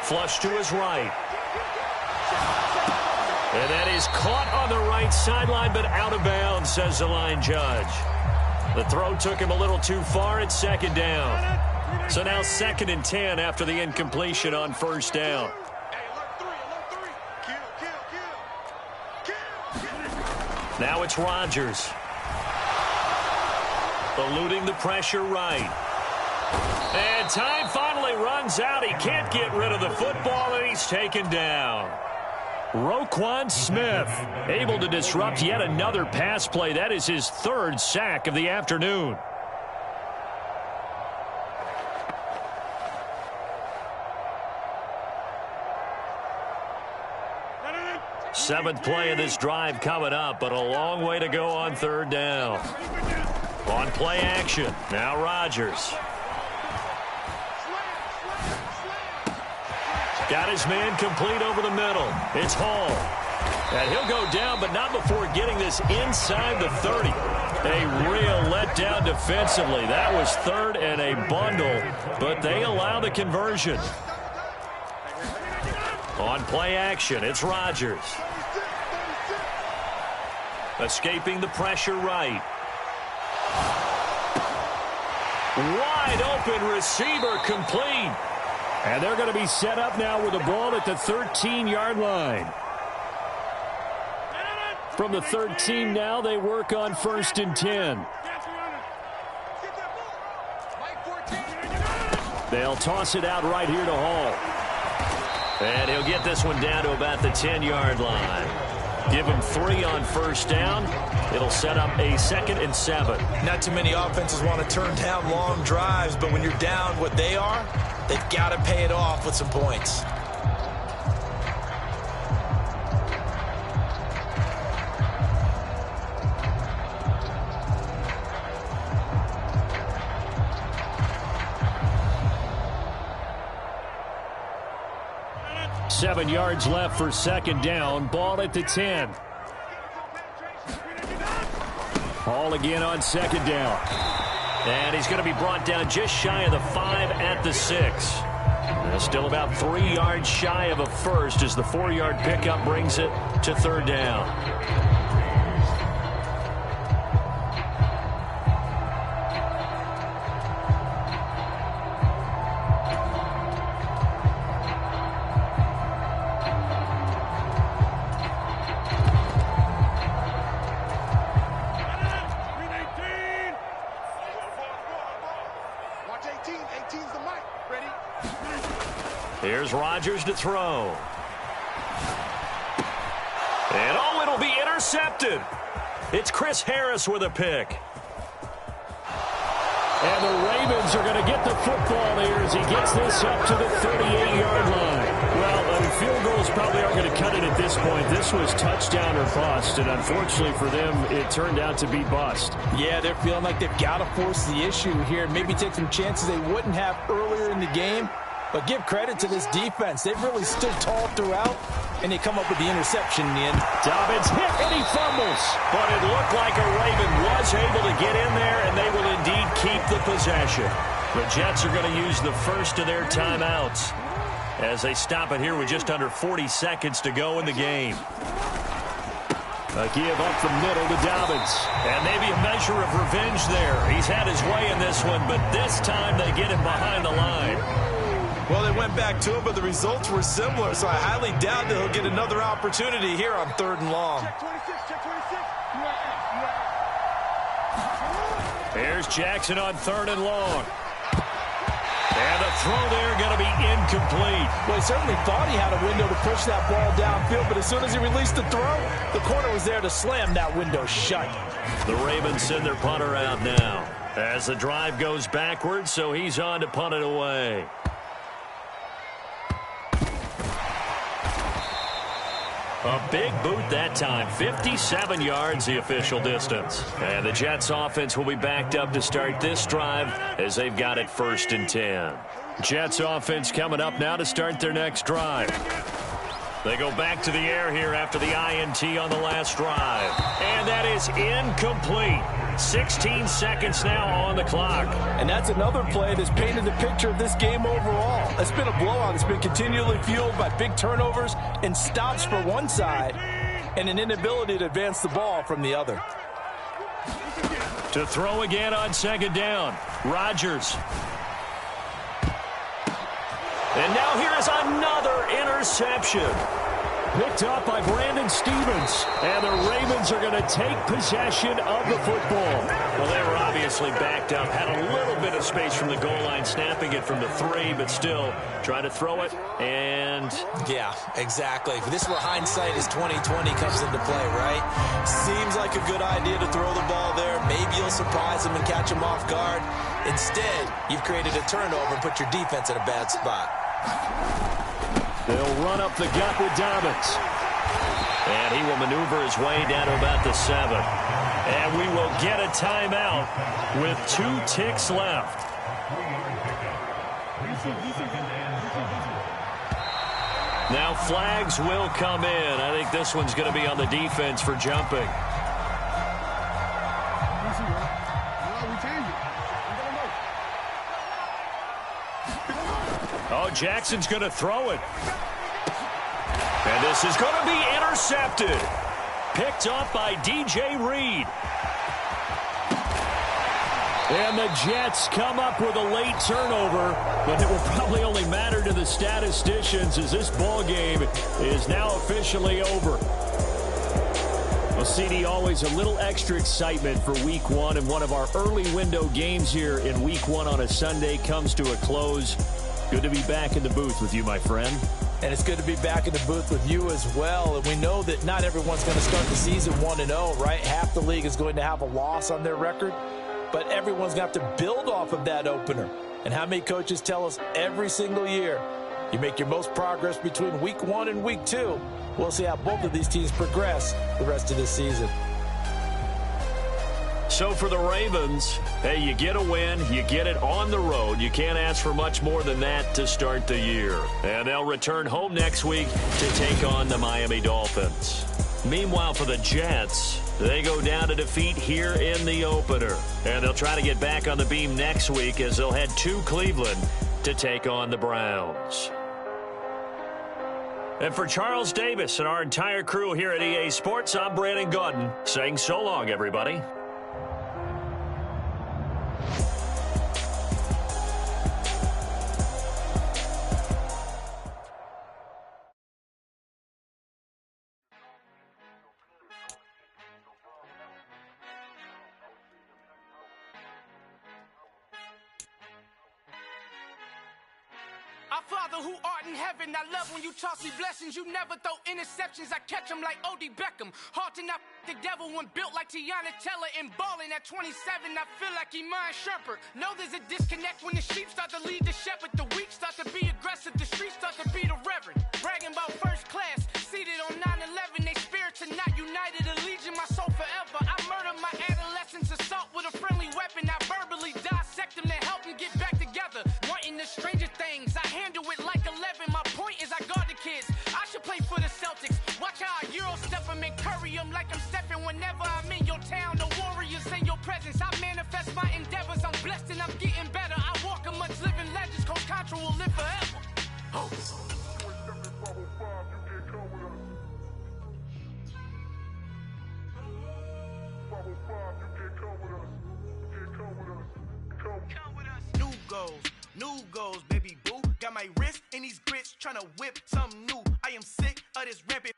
Flush to his right. And that is caught on the right sideline, but out of bounds, says the line judge. The throw took him a little too far. It's 2nd down. So now 2nd and 10 after the incompletion on 1st down. Now it's Rodgers. Eluding the pressure right. And time finally runs out. He can't get rid of the football, and he's taken down. Roquan Smith able to disrupt yet another pass play. That is his 3rd sack of the afternoon. Seventh play of this drive coming up, but a long way to go on 3rd down. On play action, now Rodgers. Got his man complete over the middle. It's Hall. And he'll go down, but not before getting this inside the 30. A real letdown defensively. That was 3rd and a bundle, but they allow the conversion. On play action, it's Rodgers. Escaping the pressure right. Wide open receiver complete. And they're going to be set up now with the ball at the 13-yard line. From the 13 now, they work on 1st and 10. They'll toss it out right here to Hall. And he'll get this one down to about the 10-yard line. Give him 3 on first down. It'll set up a 2nd and 7. Not too many offenses want to turn down long drives, but when you're down what they are, they've got to pay it off with some points. Seven yards left for 2nd down. Ball at the 10. Hall again on 2nd down. And he's going to be brought down just shy of the 5 at the 6. Still about 3 yards shy of a first as the 4-yard pickup brings it to 3rd down. Here's Rodgers to throw. And oh, it'll be intercepted. It's Chris Harris with a pick. And the Ravens are going to get the football here as he gets this up to the 38-yard line. Well, field goals probably aren't going to cut it at this point. This was touchdown or bust, and unfortunately for them, it turned out to be bust. Yeah, they're feeling like they've got to force the issue here. Maybe take some chances they wouldn't have earlier in the game. But give credit to this defense. They've really stood tall throughout, and they come up with the interception in the end. Dobbins hit, and he fumbles. But it looked like a Raven was able to get in there, and they will indeed keep the possession. The Jets are going to use the first of their timeouts as they stop it here with just under 40 seconds to go in the game. A give up the middle to Dobbins. And maybe a measure of revenge there. He's had his way in this one, but this time they get him behind the line. Well, they went back to it, but the results were similar, so I highly doubt that he'll get another opportunity here on 3rd and long. Here's Jackson on 3rd and long. And the throw there going to be incomplete. Well, he certainly thought he had a window to push that ball downfield, but as soon as he released the throw, the corner was there to slam that window shut. The Ravens send their punter out now as the drive goes backwards, so he's on to punt it away. A big boot that time. 57 yards the official distance. And the Jets offense will be backed up to start this drive as they've got it 1st and 10. Jets offense coming up now to start their next drive. They go back to the air here after the INT on the last drive. And that is incomplete. 16 seconds now on the clock. And that's another play that's painted the picture of this game overall. It's been a blowout. It's been continually fueled by big turnovers and stops for one side and an inability to advance the ball from the other. To throw again on 2nd down. Rodgers. And now here is another interception. Picked up by Brandon Stevens. And the Ravens are going to take possession of the football. Well, they were obviously backed up. Had a little bit of space from the goal line, snapping it from the 3, but still trying to throw it. And yeah, exactly. This is where hindsight is 20/20 comes into play, right? Seems like a good idea to throw the ball there. Maybe you'll surprise them and catch them off guard. Instead, you've created a turnover and put your defense in a bad spot. They'll run up the gut with Dobbins. And he will maneuver his way down to about the 7. And we will get a timeout with 2 ticks left. Now flags will come in. I think this one's going to be on the defense for jumping. Oh, Jackson's going to throw it. And this is going to be intercepted. Picked up by DJ Reed. And the Jets come up with a late turnover, but it will probably only matter to the statisticians as this ball game is now officially over. Well, CD, always a little extra excitement for Week 1, and one of our early window games here in Week 1 on a Sunday comes to a close. Good to be back in the booth with you, my friend. And it's good to be back in the booth with you as well. And we know that not everyone's going to start the season 1-0, right? Half the league is going to have a loss on their record, but everyone's going to have to build off of that opener. And how many coaches tell us every single year, you make your most progress between Week 1 and Week 2. We'll see how both of these teams progress the rest of this season. So for the Ravens, hey, you get a win, you get it on the road. You can't ask for much more than that to start the year. And they'll return home next week to take on the Miami Dolphins. Meanwhile, for the Jets, they go down to defeat here in the opener. And they'll try to get back on the beam next week as they'll head to Cleveland to take on the Browns. And for Charles Davis and our entire crew here at EA Sports, I'm Brandon Gaudin saying so long, everybody. Our Father who art in heaven, I love when you toss me blessings. You never throw interceptions, I catch them like O.D. Beckham. Hard to not the devil when built like Tiana Teller and balling at 27. I feel like Iman Shumpert. Know there's a disconnect when the sheep start to lead the shepherd. The weak start to be aggressive, the streets start to be the reverend. Bragging about first class, seated on 9/11. They spirits are not united, allegiant my soul forever. I murder my adolescence, assault with a friendly weapon. I verbally dissect them to help them get back together. Wanting the stranger things, I handle it like 11. My point is I guard the kids. I should play for the Celtics. Watch how I Euro step them and curry them like I'm stepping whenever I'm in your town. The Warriors in your presence. I manifest my endeavors. I'm blessed and I'm getting better. I walk amongst living legends. Coach Contra will live forever. Oh. New goals, baby boo. Got my wrist in these grits, tryna whip something new. I am sick of this rampant.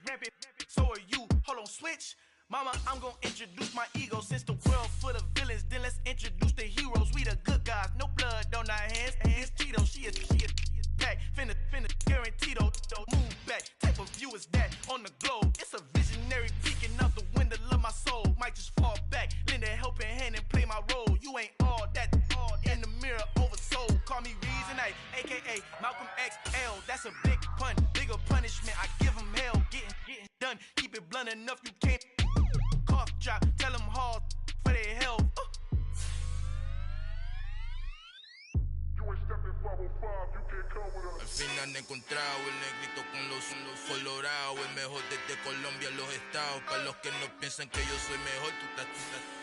So are you. Hold on, switch. Mama, I'm gonna introduce my ego. Since the world full of villains, then let's introduce the heroes. We the good guys, no blood on our hands. Hands Tito, she is pack. Finna guarantee though. Move back. Type of view is that on the globe? It's a visionary peeking out the window of my soul. Might just fall back, lend a helping hand and play my role. You ain't all that in the mirror oversold. Call me Reason A, aka Malcolm XL. That's a big pun, bigger punishment. I give him hell, getting done. Keep it blunt enough, you can't cough drop. Tell them hard for their health. Al fin han encontrado el negrito con los colorados, el mejor desde Colombia, los estados. Para los que no piensan que yo soy mejor,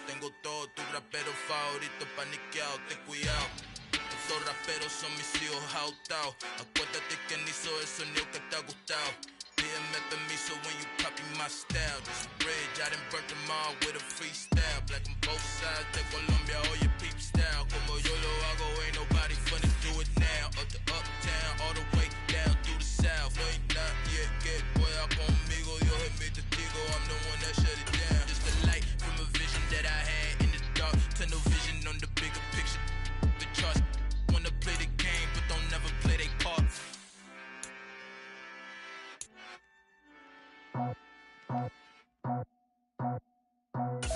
tengo todo, tu rapero favorito paniqueado, ten cuidado. Estos raperos son mis hijos jautados. Acuérdate que ni hizo el sonido que te ha gustado. Pídeme permiso when you copy my style. This bridge, I done burnt them all with a freestyle. Black on both sides de Colombia, oye peep style. Como yo lo hago, ain't nobody finna do it now. Up to uptown, all the way down through the south. No ain't not yet, que pueda conmigo. Dios es mi testigo, I'm the one that shut it down. Just a light from a vision that I had in the dark. Tunnel vision on the bigger picture. The charts wanna play the game, but don't never play their part.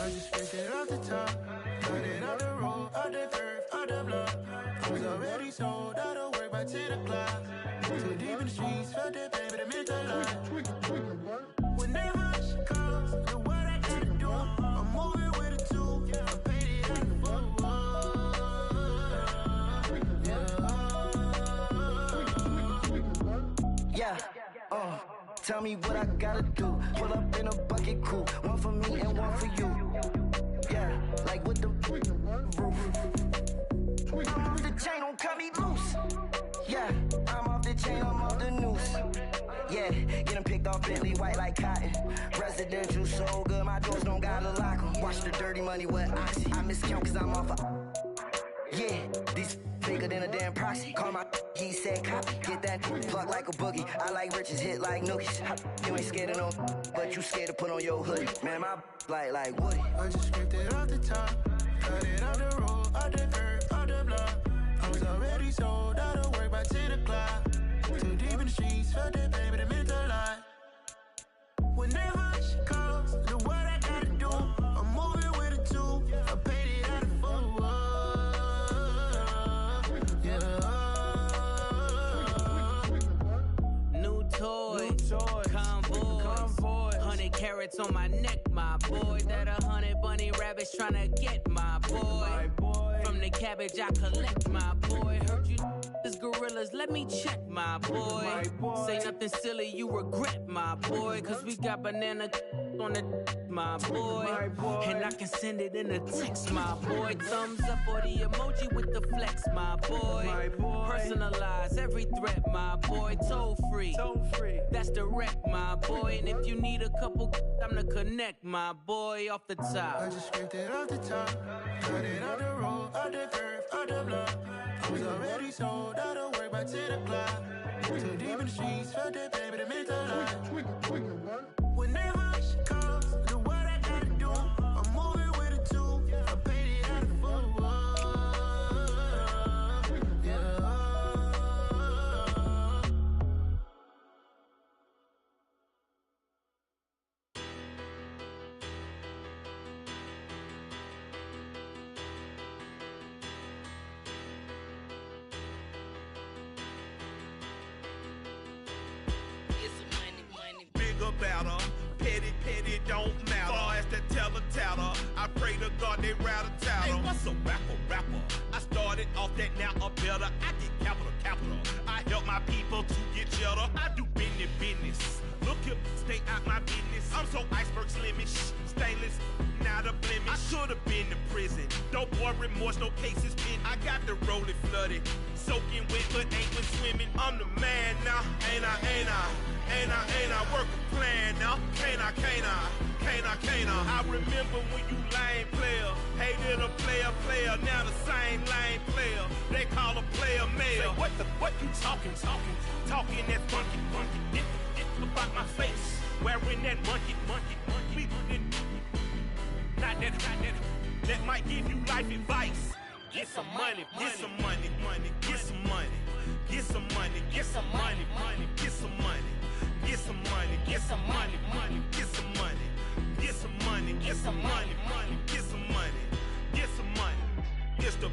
I just picked it off the top, cut it off the road, out the curve, out the block. Was already sold, out of work by 10 o'clock. Too deep in the streets, felt that pain, but it meant a lot. When they rush calls, look what I gotta do. I'm moving with a two, I paid it out the book. Yeah, tell me what I gotta do. Pull up in a bucket crew, one for me and one for you. Yeah, like with the roof. I'm off the chain, don't cut me loose. Yeah, I'm off the chain, I'm off the noose. Yeah, get them picked off Bentley, white like cotton. Residential so good, my doors don't gotta lock them. Watch the dirty money with Oxy. I miscount cause I'm off a... Yeah, these thicker than a damn proxy. Call my he said copy. Get that pluck like a boogie. I like riches, hit like nookies. You ain't scared of no, but you scared to put on your hoodie. Man, my like Woody. I just scraped it off the top. Cut it on the road, on the curb, on the block. I was already sold out of work by 10 o'clock. Too deep in the streets, felt that baby, that meant a lot. Whenever she calls, the what I gotta do, I'm moving with a two. I paid it out of full. Yeah. New toy, convoy, 100 carats on my neck, my boy. That 100 bunny rabbits tryna get my boy. From the cabbage I collect, my boy. Heard you this gorillas, let me check, my boy. Say nothing silly, you regret, my boy. Cause we got banana on the my boy. And I can send it in a text, my boy. Thumbs up or the emoji with the flex, my boy. Personalize every threat, my boy. Toll free, that's direct, my boy. And if you need a couple, I'm to connect, my boy. Off the top, I just scraped it off the top. Cut it on the road, on the curve, on the block. I was already sold out of work by 10 o'clock. Too deep in the streets, felt that baby, that meant a lot. Whenever she calls, the what I gotta do, I'm moving with a two. I paid it out of full. Better, petty, don't matter. Far as the teller, I pray to God they rattle tattle. Hey, what's a rapper? I started off that, now I'm better. I get capital. I help my people to get cheddar. I do business. Look here, stay out my business. I'm so iceberg slimish, stainless, not a blemish. I should have been to prison. No boy remorse, no cases pinned. I got the rolling flooded, soaking wet, but ain't been swimming. I'm the man now, ain't I? Work a plan now, can't I? I remember when you lame player, hated a player, now the same lame player. They call a player mayor. Say, what you talking that funky, dip about my face, wearing that monkey, not that, that might give you life advice. Get some money, get some money, get some money, get some money, get some money, get some money. Get some money, get some money, get some money, get some money, get some money, get some money, get some money. It's the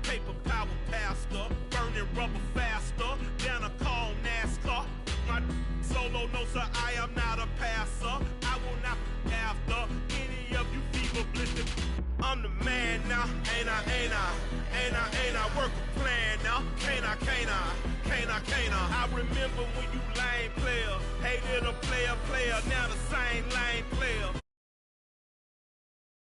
paper power pastor, burning rubber faster, down a call NASCAR. My solo, no sir, I am not a passer. I will not after any of you fever blistered. I'm the man now, ain't I? Work a plan now, can't I? I remember when you lame player, hated a player, now the